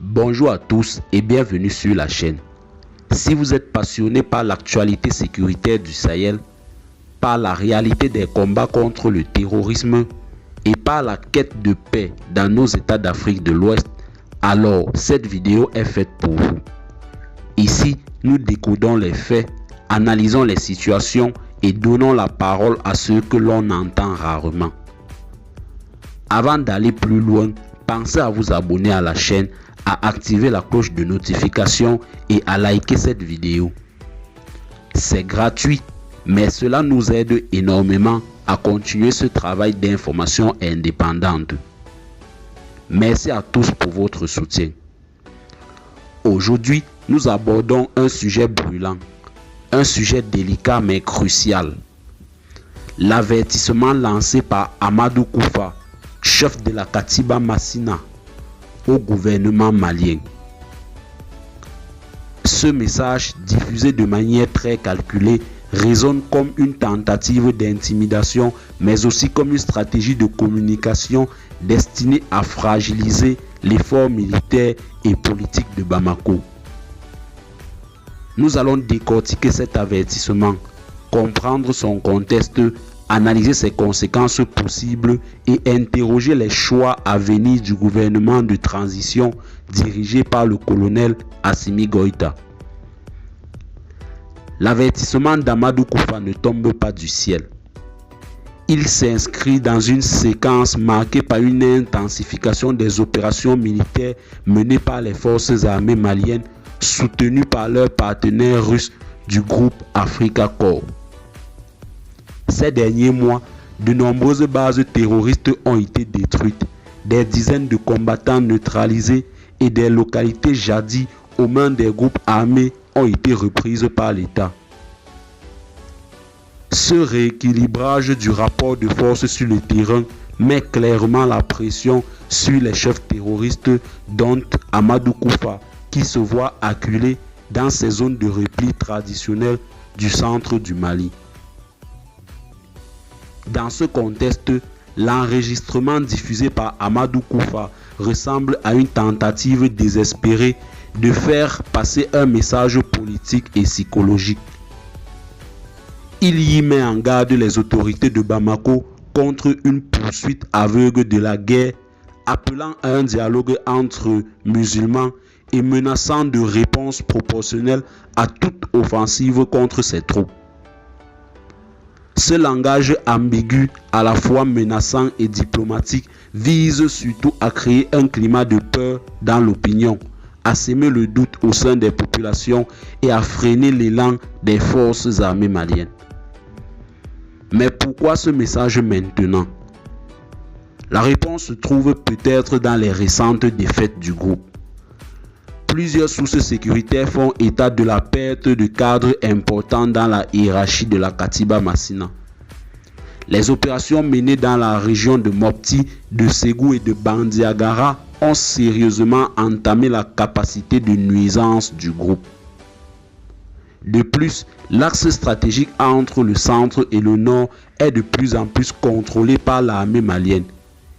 Bonjour à tous et bienvenue sur la chaîne. Si vous êtes passionné par l'actualité sécuritaire du Sahel, par la réalité des combats contre le terrorisme et par la quête de paix dans nos États d'Afrique de l'Ouest, alors cette vidéo est faite pour vous. Ici, nous décodons les faits, analysons les situations et donnons la parole à ceux que l'on entend rarement. Avant d'aller plus loin, pensez à vous abonner à la chaîne, à activer la cloche de notification et à liker cette vidéo. C'est gratuit, mais cela nous aide énormément à continuer ce travail d'information indépendante. Merci à tous pour votre soutien. Aujourd'hui, nous abordons un sujet brûlant, un sujet délicat mais crucial. L'avertissement lancé par Amadou Koufa, chef de la Katiba Massina, au gouvernement malien. Ce message, diffusé de manière très calculée, résonne comme une tentative d'intimidation, mais aussi comme une stratégie de communication destinée à fragiliser l'effort militaire et politique de Bamako. Nous allons décortiquer cet avertissement, comprendre son contexte, analyser ses conséquences possibles et interroger les choix à venir du gouvernement de transition dirigé par le colonel Assimi Goïta. L'avertissement d'Amadou Koufa ne tombe pas du ciel. Il s'inscrit dans une séquence marquée par une intensification des opérations militaires menées par les forces armées maliennes soutenues par leurs partenaires russes du groupe Africa Corps. Ces derniers mois, de nombreuses bases terroristes ont été détruites, des dizaines de combattants neutralisés et des localités jadis aux mains des groupes armés ont été reprises par l'État. Ce rééquilibrage du rapport de force sur le terrain met clairement la pression sur les chefs terroristes, dont Amadou Koufa, qui se voit acculé dans ces zones de repli traditionnelles du centre du Mali. Dans ce contexte, l'enregistrement diffusé par Amadou Koufa ressemble à une tentative désespérée de faire passer un message politique et psychologique. Il y met en garde les autorités de Bamako contre une poursuite aveugle de la guerre, appelant à un dialogue entre musulmans et menaçant de réponse proportionnelle à toute offensive contre ces troupes. Ce langage ambigu, à la fois menaçant et diplomatique, vise surtout à créer un climat de peur dans l'opinion, à semer le doute au sein des populations et à freiner l'élan des forces armées maliennes. Mais pourquoi ce message maintenant? La réponse se trouve peut-être dans les récentes défaites du groupe. Plusieurs sources sécuritaires font état de la perte de cadres importants dans la hiérarchie de la Katiba Massina. Les opérations menées dans la région de Mopti, de Ségou et de Bandiagara ont sérieusement entamé la capacité de nuisance du groupe. De plus, l'axe stratégique entre le centre et le nord est de plus en plus contrôlé par l'armée malienne,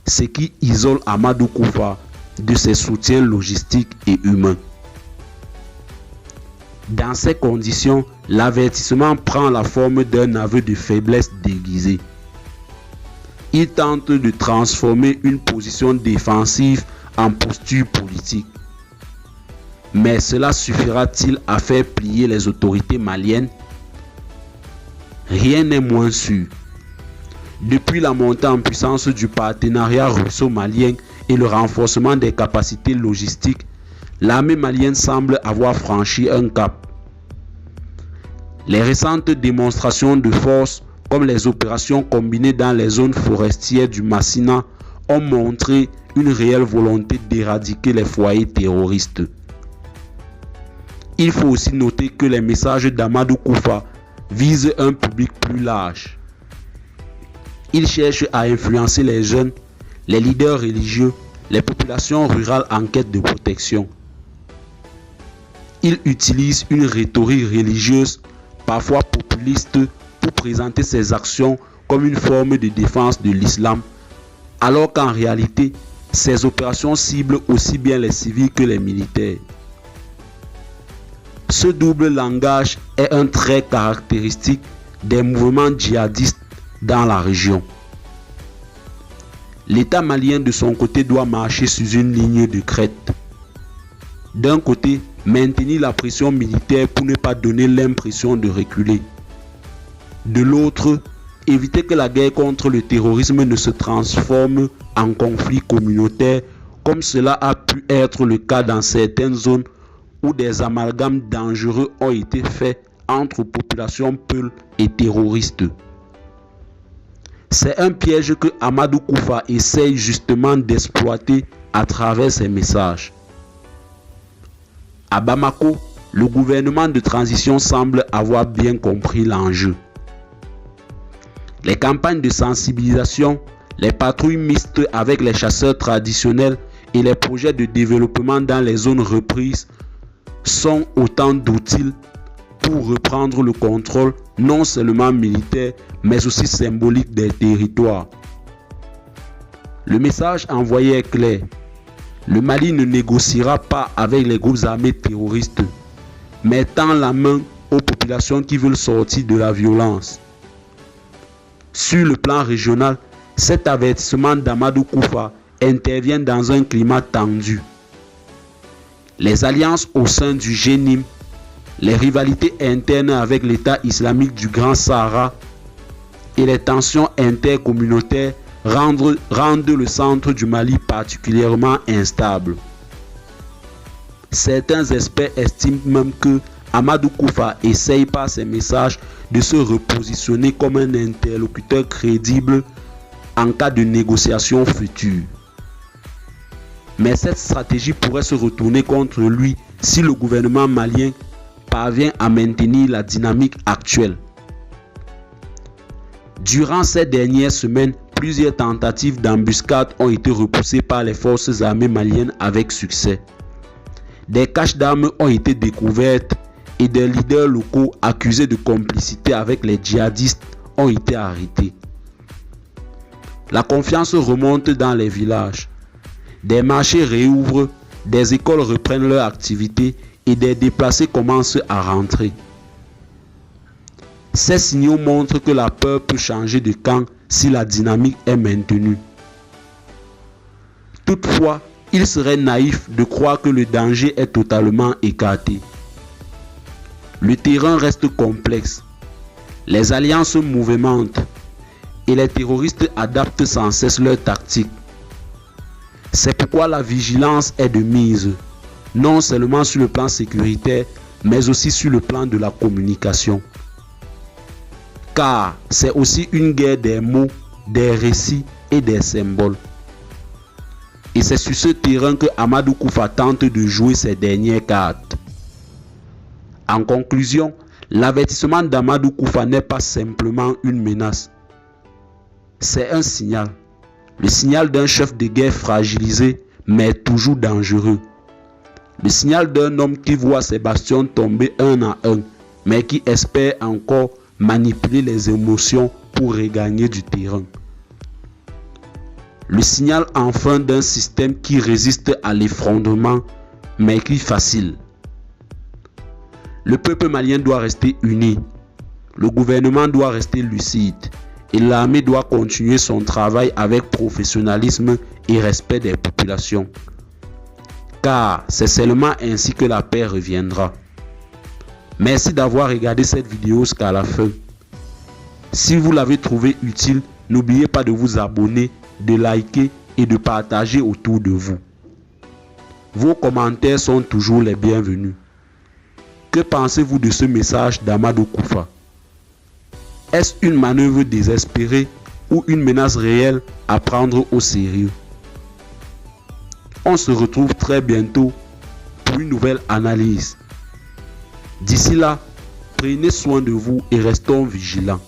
ce qui isole Amadou Koufa de ses soutiens logistiques et humains. Dans ces conditions, l'avertissement prend la forme d'un aveu de faiblesse déguisé. Il tente de transformer une position défensive en posture politique. Mais cela suffira-t-il à faire plier les autorités maliennes? Rien n'est moins sûr. Depuis la montée en puissance du partenariat russo-malien et le renforcement des capacités logistiques, l'armée malienne semble avoir franchi un cap. Les récentes démonstrations de force, comme les opérations combinées dans les zones forestières du Massina, ont montré une réelle volonté d'éradiquer les foyers terroristes. Il faut aussi noter que les messages d'Amadou Koufa visent un public plus large. Il cherche à influencer les jeunes, les leaders religieux, les populations rurales en quête de protection. Il utilise une rhétorique religieuse, parfois populiste, pour présenter ses actions comme une forme de défense de l'islam, alors qu'en réalité, Ces opérations ciblent aussi bien les civils que les militaires. Ce double langage est un trait caractéristique des mouvements djihadistes dans la région. L'État malien de son côté doit marcher sur une ligne de crête. D'un côté, maintenir la pression militaire pour ne pas donner l'impression de reculer. De l'autre, éviter que la guerre contre le terrorisme ne se transforme en conflit communautaire comme cela a pu être le cas dans certaines zones où des amalgames dangereux ont été faits entre populations peules et terroristes. C'est un piège que Amadou Koufa essaye justement d'exploiter à travers ses messages. À Bamako, le gouvernement de transition semble avoir bien compris l'enjeu. Les campagnes de sensibilisation, les patrouilles mixtes avec les chasseurs traditionnels et les projets de développement dans les zones reprises sont autant d'outils pour reprendre le contrôle non seulement militaire mais aussi symbolique des territoires. Le message envoyé est clair. Le Mali ne négociera pas avec les groupes armés terroristes, mais tend la main aux populations qui veulent sortir de la violence. Sur le plan régional, cet avertissement d'Amadou Koufa intervient dans un climat tendu. Les alliances au sein du G-NIM, les rivalités internes avec l'État islamique du Grand Sahara et les tensions intercommunautaires rendent le centre du Mali particulièrement instable. Certains experts estiment même que Amadou Koufa essaye par ses messages de se repositionner comme un interlocuteur crédible en cas de négociation future. Mais cette stratégie pourrait se retourner contre lui si le gouvernement malien parvient à maintenir la dynamique actuelle. Durant ces dernières semaines, plusieurs tentatives d'embuscade ont été repoussées par les forces armées maliennes avec succès. Des caches d'armes ont été découvertes et des leaders locaux accusés de complicité avec les djihadistes ont été arrêtés. La confiance remonte dans les villages. Des marchés réouvrent, des écoles reprennent leur activité et des déplacés commencent à rentrer. Ces signaux montrent que la peur peut changer de camp si la dynamique est maintenue. Toutefois, il serait naïf de croire que le danger est totalement écarté. Le terrain reste complexe, les alliances mouvementent et les terroristes adaptent sans cesse leurs tactiques. C'est pourquoi la vigilance est de mise, non seulement sur le plan sécuritaire, mais aussi sur le plan de la communication. Car c'est aussi une guerre des mots, des récits et des symboles. Et c'est sur ce terrain que Amadou Koufa tente de jouer ses dernières cartes. En conclusion, l'avertissement d'Amadou Koufa n'est pas simplement une menace. C'est un signal. Le signal d'un chef de guerre fragilisé, mais toujours dangereux. Le signal d'un homme qui voit ses bastions tomber un à un, mais qui espère encore manipuler les émotions pour regagner du terrain. Le signal enfin d'un système qui résiste à l'effondrement, mais qui facile. Le peuple malien doit rester uni, le gouvernement doit rester lucide et l'armée doit continuer son travail avec professionnalisme et respect des populations. Car c'est seulement ainsi que la paix reviendra. Merci d'avoir regardé cette vidéo jusqu'à la fin. Si vous l'avez trouvé utile, n'oubliez pas de vous abonner, de liker et de partager autour de vous. Vos commentaires sont toujours les bienvenus. Que pensez-vous de ce message d'Amadou Koufa? Est-ce une manœuvre désespérée ou une menace réelle à prendre au sérieux? On se retrouve très bientôt pour une nouvelle analyse. D'ici là, prenez soin de vous et restons vigilants.